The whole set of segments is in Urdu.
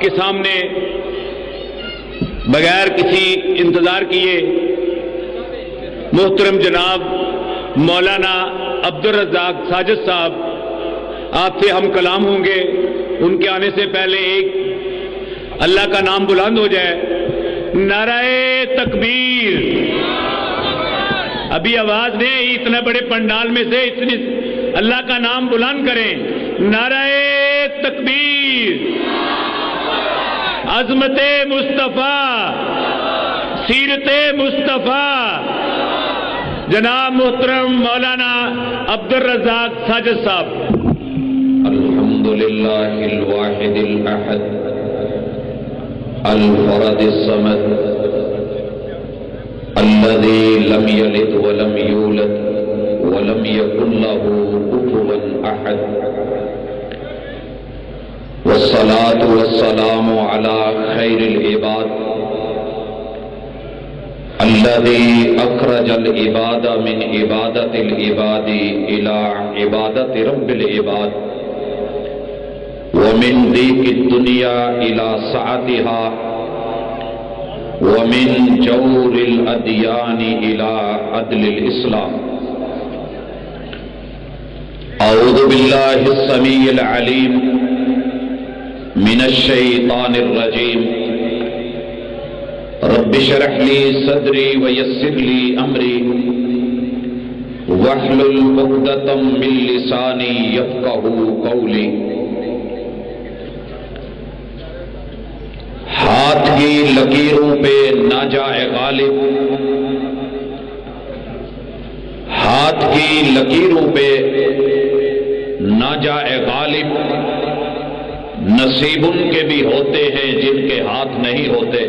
کے سامنے بغیر کسی انتظار کیے محترم جناب مولانا عبدالرزاق ساجد صاحب آپ سے ہم کلام ہوں گے۔ ان کے آنے سے پہلے ایک اللہ کا نام بلند ہو جائے، نعرہ تکبیر۔ ابھی آواز دیں، اتنے بڑے پنڈال میں سے اتنی اللہ کا نام بلند کریں، نعرہ تکبیر۔ عظمت مصطفیٰ، سیرت مصطفیٰ، جناب محترم مولانا عبدالرزاق ساجد صاحب۔ الحمدللہ الواحد الاحد الفرد الصمد الذي لم يلد ولم يولد ولم يكن له كفوا احد، والصلاة والسلام على خير العباد الذي أخرج العباد من عبادة العباد إلى عبادة رب العباد، ومن ضيق الدنيا إلى سعتها، ومن جور الأديان إلى عدل الإسلام۔ أعوذ بالله السميع العليم من الشيطان الرجيم، رب اشرح لي صدري ويسر لي أمري واحلل عقدة من لساني يفقهوا قولي۔ ہاتھ کی لکیروں پہ نہ جائے غالب، ہاتھ کی لکیروں پہ نہ جائے غالب، نصیب ان کے بھی ہوتے ہیں جن کے ہاتھ نہیں ہوتے۔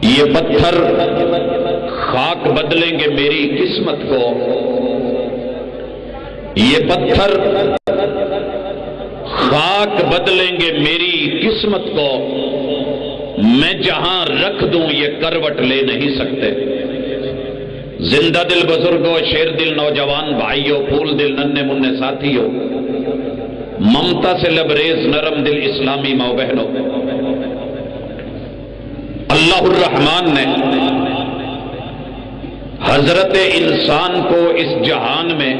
یہ پتھر خاک بدلیں گے میری قسمت کو، یہ پتھر خاک بدلیں گے میری قسمت کو، میں جہاں رکھ دوں یہ کروٹ لے نہیں سکتے۔ زندہ دل بزرگوں، شیر دل نوجوان بھائیوں، پھول دل ننھے منھے ساتھیوں، ممتا سے لبریز نرم دل اسلامی ماؤ بہنوں، اللہ الرحمن نے حضرت انسان کو اس جہان میں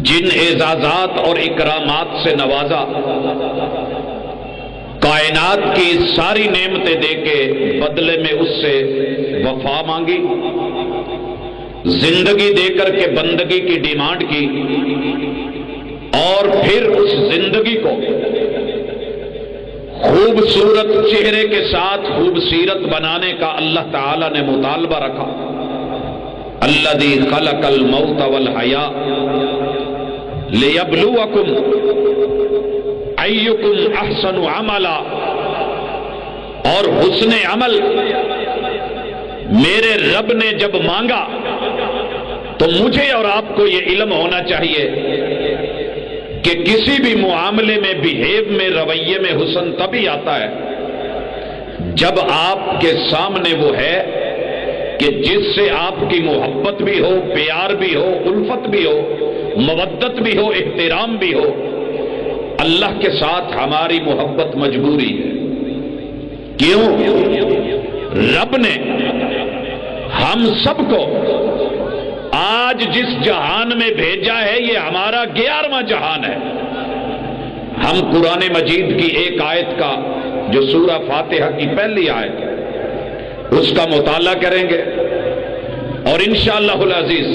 جن اعزازات اور اکرامات سے نوازا، کائنات کی ساری نعمتیں دے کے بدلے میں اس سے وفا مانگی، زندگی دے کر کے بندگی کی ڈیمانڈ کی، اور پھر اس زندگی کو خوبصورت چہرے کے ساتھ خوبصورت بنانے کا اللہ تعالی نے مطالبہ رکھا۔ الذی خلق الموت والحیاء لِيَبْلُوَكُمْ أَيُّكُمْ أَحْسَنُ عَمَلًا، اور حسن عمل میرے رب نے جب مانگا تو مجھے اور آپ کو یہ علم ہونا چاہیے کہ کسی بھی معاملے میں بہیو میں رویے میں حسن تبھی آتا ہے جب آپ کے سامنے وہ ہے کہ جس سے آپ کی محبت بھی ہو، پیار بھی ہو، الفت بھی ہو، مودت بھی ہو، احترام بھی ہو۔ اللہ کے ساتھ ہماری محبت مجبوری ہے۔ کیوں؟ رب نے ہم سب کو آج جس جہان میں بھیجا ہے یہ ہمارا 11واں جہان ہے۔ ہم قرآن مجید کی ایک آیت کا جو سورہ فاتحہ کی پہلی آیت ہے اس کا مطالعہ کریں گے، اور انشاءاللہ العزیز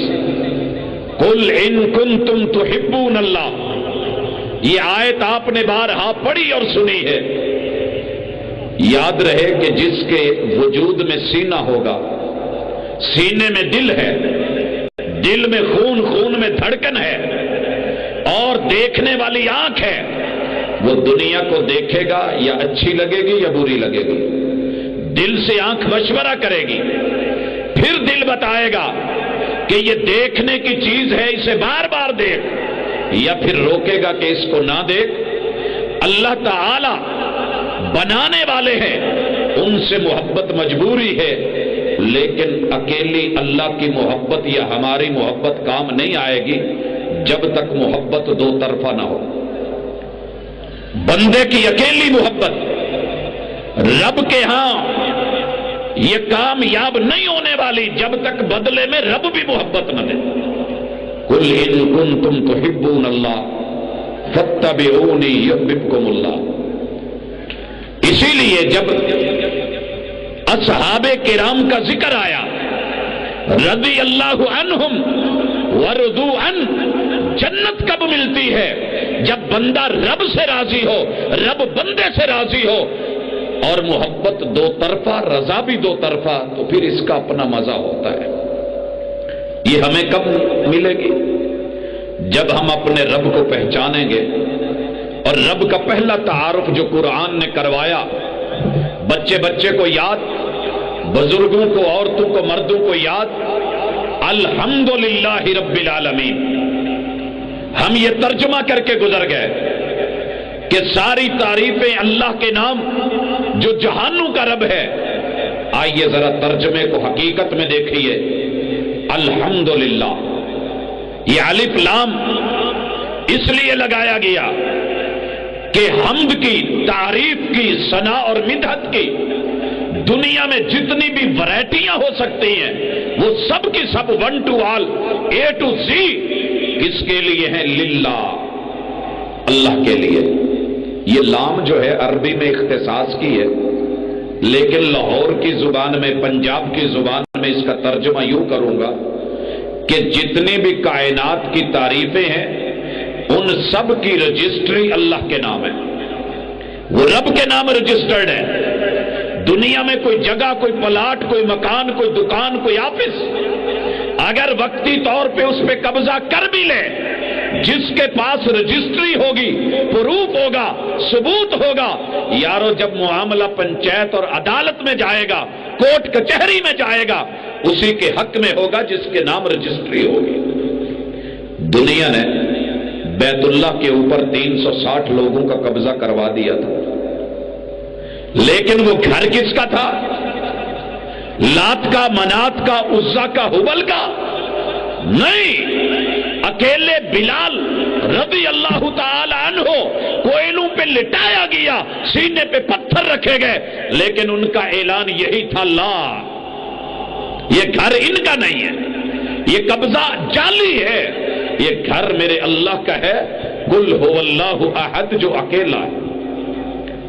قُلْ إِن كُنتُمْ تُحِبُّونَ اللَّهَ، یہ آیت آپ نے بارہا پڑھی اور سنی ہے۔ یاد رہے کہ جس کے وجود میں سینہ ہوگا، سینے میں دل ہے، دل میں خون، خون میں دھڑکن ہے، اور دیکھنے والی آنکھ ہے، وہ دنیا کو دیکھے گا یا اچھی لگے گی یا بری لگے گی۔ دل سے آنکھ مشورہ کرے گی، پھر دل بتائے گا کہ یہ دیکھنے کی چیز ہے، اسے بار بار دیکھ، یا پھر روکے گا کہ اس کو نہ دیکھ۔ اللہ تعالی بنانے والے ہیں، ان سے محبت مجبوری ہے، لیکن اکیلی اللہ کی محبت یا ہماری محبت کام نہیں آئے گی جب تک محبت دو طرفہ نہ ہو۔ بندے کی اکیلی محبت رب کے ہاں یہ کامیاب نہیں ہونے والی جب تک بدلے میں رب بھی محبت نہ دے. قل ان کنتم تحبون اللہ فاتبعونی یحببکم اللہ. اسی لیے جب اصحاب کرام کا ذکر آیا رضی اللہ عنہم ورضوا عنہ، جنت کب ملتی ہے؟ جب بندہ رب سے راضی ہو، رب بندے سے راضی ہو، اور محبت دو طرفہ، رضا بھی دو طرفہ، تو پھر اس کا اپنا مزہ ہوتا ہے. یہ ہمیں کب ملے گی؟ جب ہم اپنے رب کو پہچانیں گے. اور رب کا پہلا تعارف جو قرآن نے کروایا، بچے بچے کو یاد، بزرگوں کو، عورتوں کو، مردوں کو یاد، الحمدللہ رب العالمین. ہم یہ ترجمہ کر کے گزر گئے کہ ساری تعریفیں اللہ کے نام جو جہانوں کا رب ہے. آئیے ذرا ترجمے کو حقیقت میں دیکھیے. الحمدللہ، یہ الف لام اس لیے لگایا گیا کہ حمد کی، تعریف کی، ثنا اور مدحت کی دنیا میں جتنی بھی ورائٹیاں ہو سکتی ہیں وہ سب کی سب one to all, A to C اس کے لیے ہیں للہ، اللہ کے لیے. یہ لام جو ہے عربی میں اختصاص کی ہے، لیکن لاہور کی زبان میں، پنجاب کی زبان میں اس کا ترجمہ یوں کروں گا کہ جتنی بھی کائنات کی تعریفیں ہیں ان سب کی رجسٹری اللہ کے نام ہے. وہ رب کے نام رجسٹرڈ ہے. دنیا میں کوئی جگہ، کوئی پلاٹ، کوئی مکان، کوئی دکان، کوئی آفس اگر وقتی طور پہ اس پہ قبضہ کر بھی لے، جس کے پاس رجسٹری ہوگی، پروف ہوگا، ثبوت ہوگا، یارو جب معاملہ پنچایت اور عدالت میں جائے گا، کورٹ کچہری میں جائے گا، اسی کے حق میں ہوگا جس کے نام رجسٹری ہوگی. دنیا نے بیت اللہ کے اوپر 360 لوگوں کا قبضہ کروا دیا تھا، لیکن وہ گھر کس کا تھا؟ لات کا، منات کا، عزا کا، ہبل کا؟ نہیں، اکیلے بلال رضی اللہ تعالی عنہ کوئلوں پہ لٹایا گیا، سینے پہ پتھر رکھے گئے، لیکن ان کا اعلان یہی تھا، لا، یہ گھر ان کا نہیں ہے، یہ قبضہ جعلی ہے، یہ گھر میرے اللہ کا ہے. قل هو اللہ احد، جو اکیلا ہے.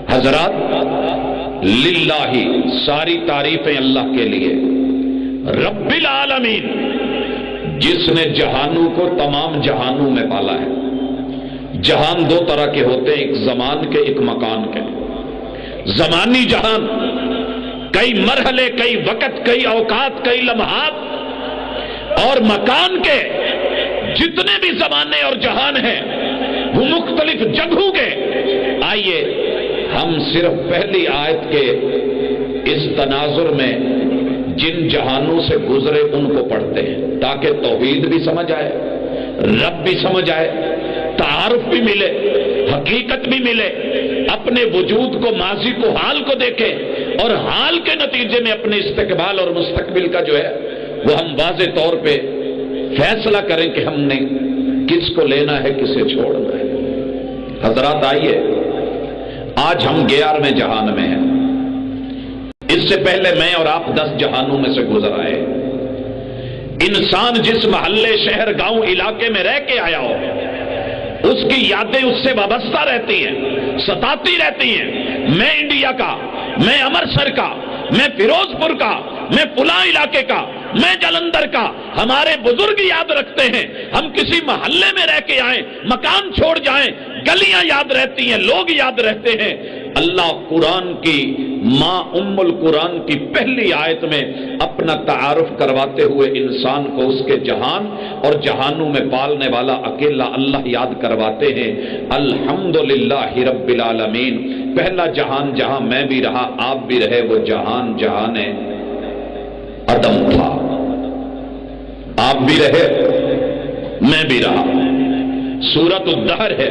حضرات، للہ، ساری تعریفیں اللہ کے لیے. رب العالمین، جس نے جہانوں کو تمام جہانوں میں پالا ہے. جہان دو طرح کے ہوتے ہیں، ایک زمان کے، ایک مکان کے. زمانی جہان کئی مرحلے، کئی وقت، کئی اوقات، کئی لمحات، اور مکان کے جتنے بھی زمانے اور جہان ہیں وہ مختلف جگہوں کے. آئیے ہم صرف پہلی آیت کے اس تناظر میں جن جہانوں سے گزرے ان کو پڑھتے ہیں تاکہ توحید بھی سمجھ آئے، رب بھی سمجھ آئے، تعارف بھی ملے، حقیقت بھی ملے، اپنے وجود کو، ماضی کو، حال کو دیکھیں، اور حال کے نتیجے میں اپنے استقبال اور مستقبل کا جو ہے وہ ہم واضح طور پہ فیصلہ کریں کہ ہم نے کس کو لینا ہے، کسے چھوڑنا ہے. حضرات آئیے، آج ہم 11ویں جہان میں ہیں. اس سے پہلے میں اور آپ 10 جہانوں میں سے گزر آئے. انسان جس محلے، شہر، گاؤں، علاقے میں رہ کے آیا ہو، اس کی یادیں اس سے وابستہ رہتی ہیں، ستاتی رہتی ہیں. میں انڈیا کا، میں امرتسر کا، میں فیروز پور کا، میں فلاں علاقے کا، میں جلندھر کا. ہمارے بزرگ یاد رکھتے ہیں. ہم کسی محلے میں رہ کے آئیں، مکان چھوڑ جائیں، گلیاں یاد رہتی ہیں، لوگ یاد رہتے ہیں. اللہ قرآن کی ماں ام القرآن کی پہلی آیت میں اپنا تعارف کرواتے ہوئے انسان کو اس کے جہان اور جہانوں میں پالنے والا اکیلا اللہ یاد کرواتے ہیں. الحمدللہ رب العالمین. پہلا جہان جہاں میں بھی رہا، آپ بھی رہے، وہ جہان جہان عدم تھا. آپ بھی رہے، میں بھی رہا. سورۃ الدہر ہے،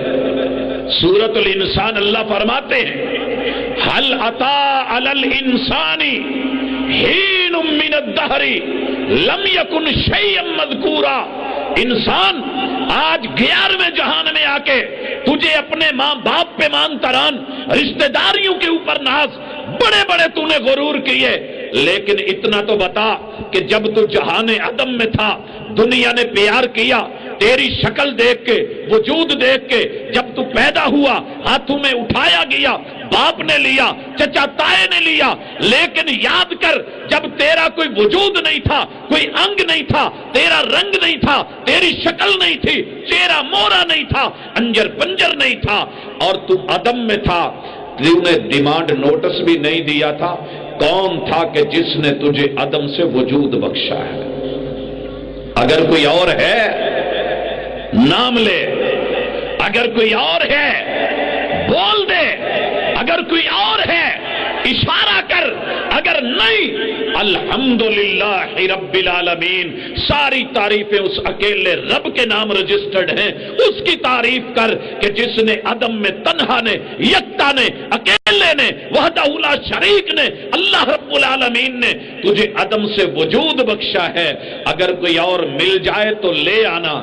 سورۃ الانسان. اللہ فرماتے ہیں حل اتی علی الانسان حین من الدہر لم یکن شیئا مذکورا. انسان آج 11ویں جہان میں آ کے تجھے اپنے ماں باپ پہ مان تران، رشتہ داریوں کے اوپر ناز، بڑے بڑے تو نے غرور کیے، لیکن اتنا تو بتا کہ جب تو جہان عدم میں تھا دنیا نے پیار کیا تیری شکل دیکھ کے، وجود دیکھ کے، جب تو پیدا ہوا ہاتھوں میں اٹھایا گیا، باپ نے لیا، چچا تائے نے لیا، لیکن یاد کر جب تیرا کوئی وجود نہیں تھا، کوئی انگ نہیں تھا، تیرا رنگ نہیں تھا، تیری شکل نہیں تھی، چہرہ مورا نہیں تھا، انجر پنجر نہیں تھا، اور تو عدم میں تھا، تو نے ڈیمانڈ نوٹس بھی نہیں دیا تھا، کون تھا کہ جس نے تجھے عدم سے وجود بخشا ہے؟ اگر کوئی اور ہے نام لے، اگر کوئی اور ہے بول دے، اگر کوئی اور ہے اشارہ کر، اگر نہیں الحمدللہ رب العالمین، ساری تعریفیں اس اکیلے رب کے نام رجسٹرڈ ہیں، اس کی تعریف کر کہ جس نے عدم میں تنہا نے، یکتا نے، اکیلے نے، وحدہ لا شریک نے، اللہ رب العالمین نے تجھے عدم سے وجود بخشا ہے۔ اگر کوئی اور مل جائے تو لے آنا،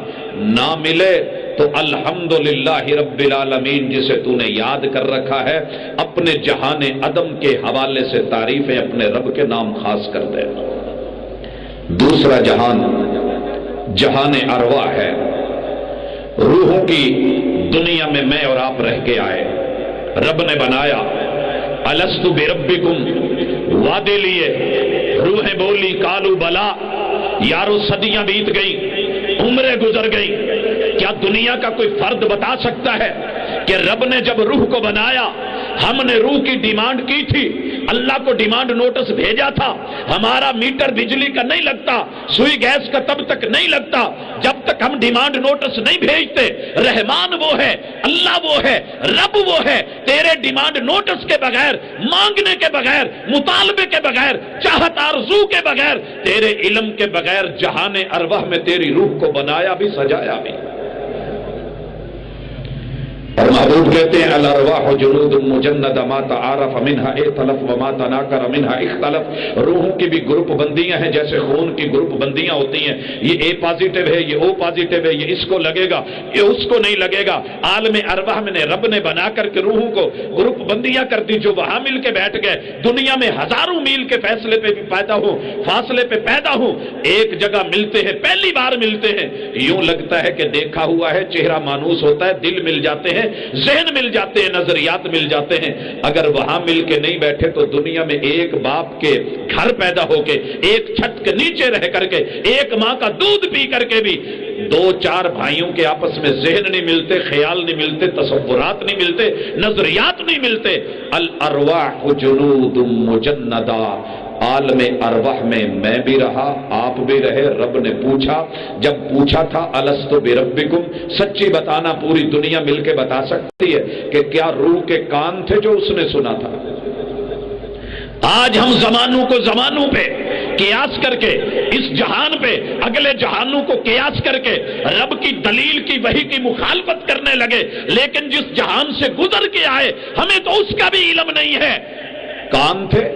نہ ملے تو الحمدللہ رب العالمین جسے تو نے یاد کر رکھا ہے، اپنے جہان عدم کے حوالے سے تعریفیں اپنے رب کے نام خاص کر دے۔ دوسرا جہان جہان ارواح ہے، روحوں کی دنیا میں میں اور آپ رہ کے آئے، رب نے بنایا، الستو بربکم، وعدے لیے، روحیں بولی قالوا بلا، یارو صدیاں بیت گئی، عمریں گزر گئی، کیا دنیا کا کوئی فرد بتا سکتا ہے کہ رب نے جب روح کو بنایا ہم نے روح کی ڈیمانڈ کی تھی، اللہ کو ڈیمانڈ نوٹس بھیجا تھا، ہمارا میٹر بجلی کا نہیں لگتا، سوئی گیس کا تب تک نہیں لگتا جب تک ہم ڈیمانڈ نوٹس نہیں بھیجتے۔ رحمان وہ ہے، اللہ وہ ہے، رب وہ ہے، تیرے ڈیمانڈ نوٹس کے بغیر، مانگنے کے بغیر، مطالبے کے بغیر، چاہت آرزو کے بغیر، تیرے علم کے بغیر جہان ارواح میں تیری روح کو بنایا بھی، سجایا بھی۔ اور محبوب کہتے ہیں الارواح جنود مجندہ ما تعارف منہا ائتلف وما تناکر منہا اختلف، روحوں کی بھی گروپ بندیاں ہیں جیسے خون کی گروپ بندیاں ہوتی ہیں، یہ اے پازیٹیو ہے، یہ او پازیٹیو ہے، یہ اس کو لگے گا، یہ اس کو نہیں لگے گا۔ عالم ارواح میں نے رب نے بنا کر کے روحوں کو گروپ بندیاں کر دی، جو وہاں مل کے بیٹھ گئے، دنیا میں ہزاروں میل کے فاصلے پہ پیدا ہوں، فاصلے پہ پیدا ہوں، ایک جگہ ملتے ہیں، پہلی بار ملتے ہیں، یوں لگتا ہے کہ دیکھا ہوا ہے، چہرہ مانوس ہوتا ہے، دل مل جاتے ہیں، ذہن مل جاتے ہیں، نظریات مل جاتے ہیں۔ اگر وہاں مل کے نہیں بیٹھے تو دنیا میں ایک باپ کے گھر پیدا ہو کے، ایک چھت کے نیچے رہ کر کے، ایک ماں کا دودھ پی کر کے بھی دو چار بھائیوں کے آپس میں ذہن نہیں ملتے، خیال نہیں ملتے، تصورات نہیں ملتے، نظریات نہیں ملتے۔ الارواح جنود مجندہ، عالم ارواح میں بھی رہا، آپ بھی رہے۔ رب نے پوچھا، جب پوچھا تھا الستو بربکم، سچی بتانا پوری دنیا مل کے بتا سکتی ہے کہ کیا روح کے کان تھے جو اس نے سنا تھا؟ آج ہم زمانوں کو زمانوں پہ قیاس کر کے، اس جہان پہ اگلے جہانوں کو قیاس کر کے رب کی دلیل کی وحی کی مخالفت کرنے لگے، لیکن جس جہان سے گزر کے آئے ہمیں تو اس کا بھی علم نہیں ہے۔ کان تھے،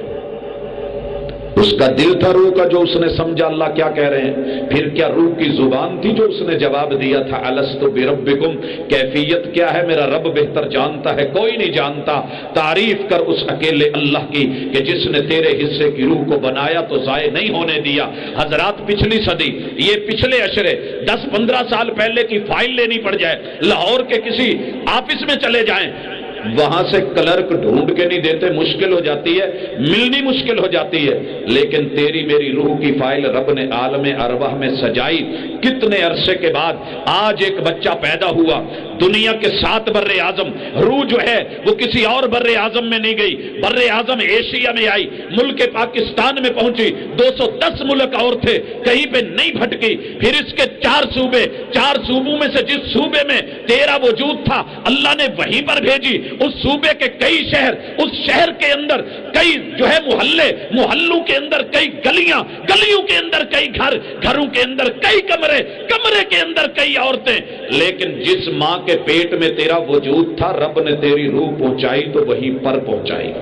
اس کا دل تھا روح کا جو اس نے سمجھا اللہ کیا کہہ رہے ہیں، پھر کیا روح کی زبان تھی جو اس نے جواب دیا تھا الستو بربکم، کیفیت کیا ہے میرا رب بہتر جانتا ہے، کوئی نہیں جانتا۔ تعریف کر اس اکیلے اللہ کی کہ جس نے تیرے حصے کی روح کو بنایا تو ضائع نہیں ہونے دیا۔ حضرات پچھلی صدی، یہ پچھلے عشرے 10-15 سال پہلے کی فائل لینی پڑ جائے، لاہور کے کسی آفس میں چلے جائیں، وہاں سے کلرک ڈھونڈ کے نہیں دیتے، مشکل ہو جاتی ہے، ملنی مشکل ہو جاتی ہے، لیکن تیری میری روح کی فائل رب نے عالم ارواح میں سجائی۔ کتنے عرصے کے بعد آج ایک بچہ پیدا ہوا، دنیا کے 7 بر اعظم، روح جو ہے وہ کسی اور بر اعظم میں نہیں گئی، بر اعظم ایشیا میں آئی، ملک پاکستان میں پہنچی، 210 ملک اور تھے، کہیں پہ نہیں بھٹکی، پھر اس کے 4 صوبے، 4 صوبوں میں سے جس صوبے میں تیرا وجود تھا اللہ نے وہیں پر بھیجی، اس صوبے کے کئی شہر، اس شہر کے اندر کئی جو ہے محلے، محلوں کے اندر کئی گلیاں، گلیوں کے اندر کئی گھر، گھروں کے اندر کئی کمرے، کمرے کے اندر کئی عورتیں، لیکن جس ماں کے پیٹ میں تیرا وجود تھا رب نے تیری روح پہنچائی تو وہیں پر پہنچائی۔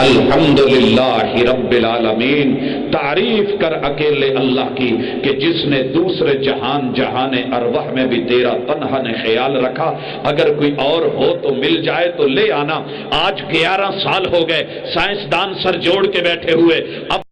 الحمدللہ رب العالمین، تعریف کر اکیلے اللہ کی کہ جس نے دوسرے جہان جہان ارواح میں بھی تیرا تنہا نے خیال رکھا۔ اگر کوئی اور ہو تو مل جائے تو لے آنا۔ آج 11 سال ہو گئے، سائنسدان سر جوڑ کے بیٹھے ہوئے، اب